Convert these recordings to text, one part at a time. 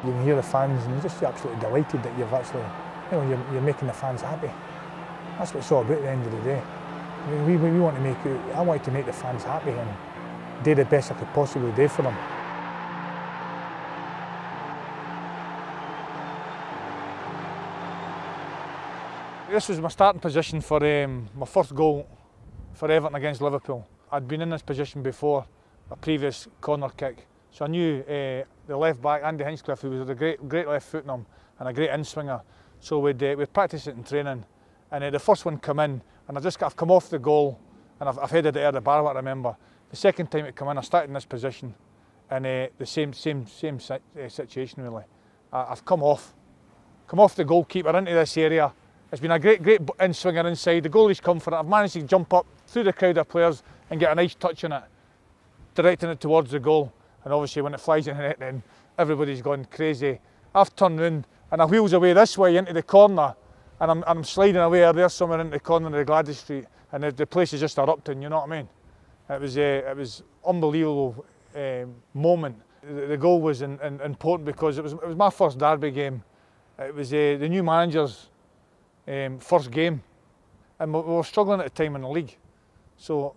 You can hear the fans and you're just absolutely delighted that you've actually, you're making the fans happy. That's what it's all about at the end of the day. I mean, we want to make it, I wanted to make the fans happy and do the best I could possibly do for them. This was my starting position for my first goal for Everton against Liverpool. I'd been in this position before, a previous corner kick, so I knew the left back, Andy Hinchcliffe, who was a great left foot on him and a great in-swinger. So we'd practice it in training, and the first one come in, and I've come off the goal, and I've headed it out of the bar, what I remember. The second time it come in, I started in this position, and the same situation really. I've come off the goalkeeper into this area. It's been a great in-swinger inside. The goalie's come for it. I've managed to jump up through the crowd of players and get a nice touch on it, directing it towards the goal. And obviously when it flies in the net, then everybody's gone crazy. I've turned round and I wheels away this way into the corner, and I'm sliding away there somewhere into the corner of the Gladys Street, and the place is just erupting, you know what I mean? It was unbelievable moment. The goal was important because it was my first derby game. It was the new manager's first game, and we were struggling at the time in the league. So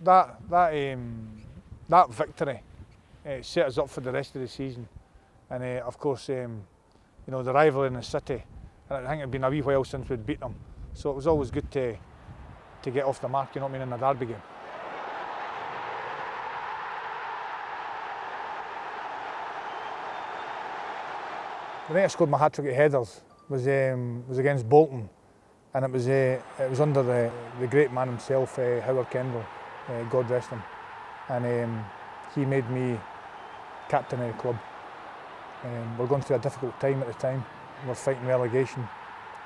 that victory set us up for the rest of the season. And of course, the rivalry in the city. And I think it'd been a wee while since we'd beat them, so it was always good to get off the mark, you know what I mean, in a derby game. The night I scored my hat-trick at headers was against Bolton, and it was under the great man himself, Howard Kendall, God rest him, and he made me captain of the club. We're going through a difficult time at the time. We're fighting relegation,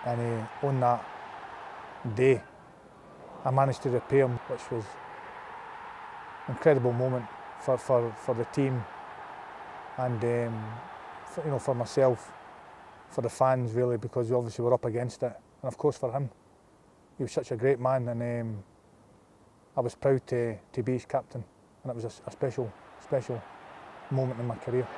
and on that day I managed to repay him, which was an incredible moment for the team, and for myself, for the fans really, because we obviously were up against it, and of course for him. He was such a great man, and I was proud to be his captain, and it was a special moment in my career.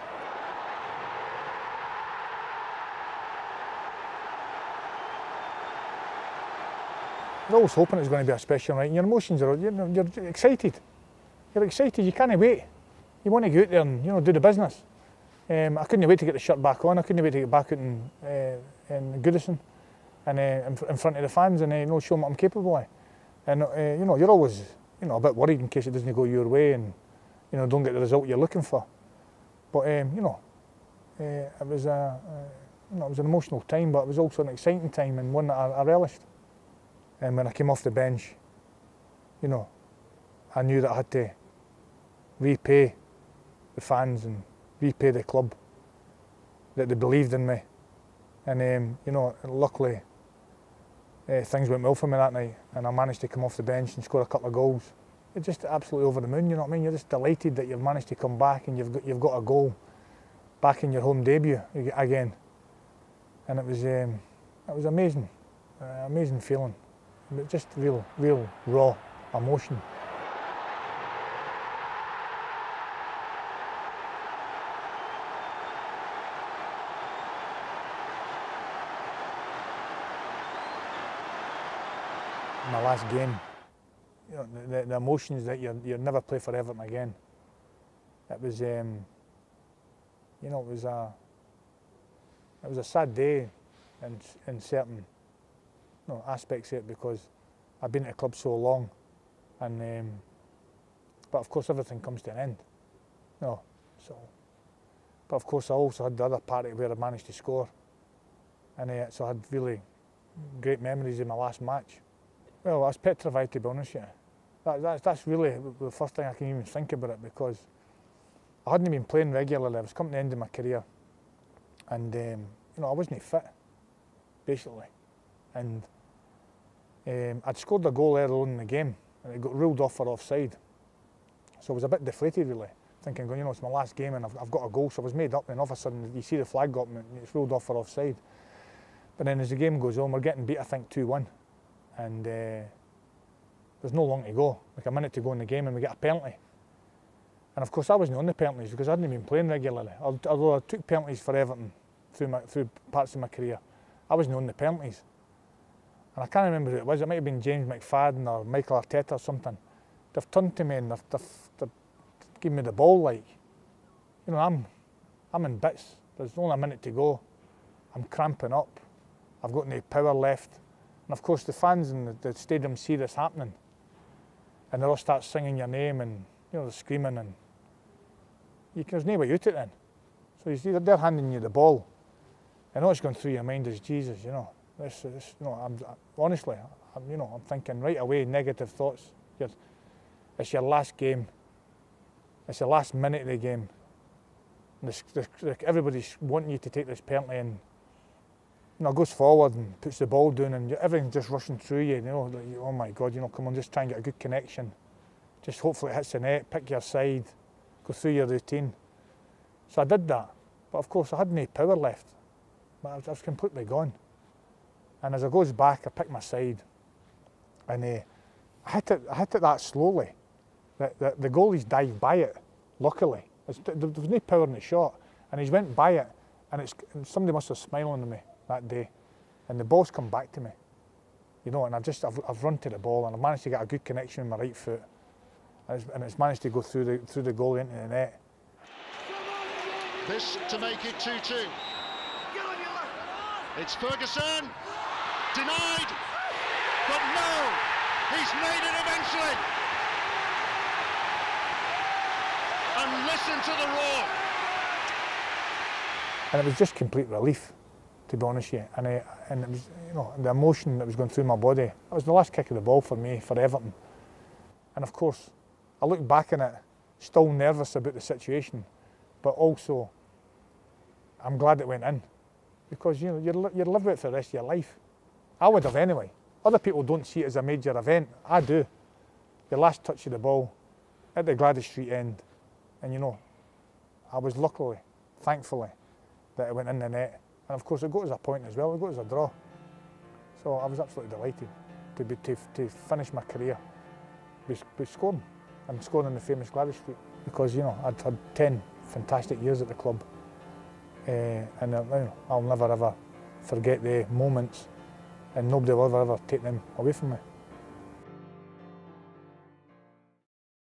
You're always hoping it's going to be a special night, and your emotions are, you're excited. You're excited, you can't wait. You want to go out there and do the business. I couldn't wait to get the shirt back on. I couldn't wait to get back out in Goodison and in front of the fans and show them what I'm capable of. And you're always a bit worried in case it doesn't go your way and don't get the result you're looking for. But it was an emotional time, but it was also an exciting time and one that I relished. And when I came off the bench, I knew that I had to repay the fans and repay the club, that they believed in me. And luckily things went well for me that night, and I managed to come off the bench and score a couple of goals. It's just absolutely over the moon, you know what I mean? You're just delighted that you've managed to come back and you've got a goal back in your home debut again. And it was amazing, amazing feeling. Just real raw emotion. My last game, the emotions that you'll never play for Everton again. It was, it was a sad day in certain aspects of it, because I've been at the club so long, and but of course everything comes to an end. But of course I also had the other part of it where I managed to score, and so I had really great memories of my last match. Well, I was petrified, to be honest with you. That's really the first thing I can even think about it, because I hadn't been playing regularly. I was coming to the end of my career, and I wasn't fit, basically. And I'd scored a goal earlier on in the game, and it got ruled off for offside. So I was a bit deflated, really, thinking, it's my last game and I've got a goal. So I was made up, and all of a sudden you see the flag go up and it's ruled off for offside. But then as the game goes on, we're getting beat, I think 2-1. And there's no long to go, like a minute to go in the game, and we get a penalty. And of course I wasn't on the penalties because I hadn't been playing regularly. Although I took penalties for Everton through parts of my career, I wasn't on the penalties. And I can't remember who it was. It might have been James McFadden or Michael Arteta or something. They've turned to me and they've given me the ball like, you know, I'm in bits. There's only a minute to go. I'm cramping up. I've got no power left. And of course the fans in the stadium see this happening and they all start singing your name and, you know, they're screaming and there's no way out it then. So you see, they're handing you the ball and all that's going through your mind is Jesus, you know. This, you know, honestly, I'm thinking right away negative thoughts. It's your last game. It's the last minute of the game. And everybody's wanting you to take this penalty, and you know, goes forward and puts the ball down, and everything's just rushing through you. You know, like, oh my God, you know, come on, just try and get a good connection. Just hopefully it hits the net, pick your side, go through your routine. So I did that, but of course I had no power left. I was completely gone. And as I goes back, I pick my side, and I hit it that slowly. The goalie's dived by it, luckily. There was no power in the shot, and he's went by it, and somebody must have smiled on me that day, and the ball's come back to me, you know. And I've run to the ball, and I've managed to get a good connection with my right foot, and it's managed to go through the goalie into the net. This to make it 2-2. It's Ferguson, denied, but no, he's made it eventually. And listen to the roar. And it was just complete relief, to be honest with you. And it was, you know, the emotion that was going through my body. It was the last kick of the ball for me, for Everton. And of course, I look back on it, still nervous about the situation, but also I'm glad it went in, because you know you'd live with it for the rest of your life. I would have anyway. Other people don't see it as a major event. I do. The last touch of the ball at the Gladys Street end. And you know, I was luckily, thankfully, that it went in the net. And of course it got us a point as well, it got us a draw. So I was absolutely delighted to finish my career with scoring, and scoring in the famous Gladys Street. Because, you know, I'd had 10 fantastic years at the club. And you know, I'll never ever forget the moments, and nobody will ever take them away from me.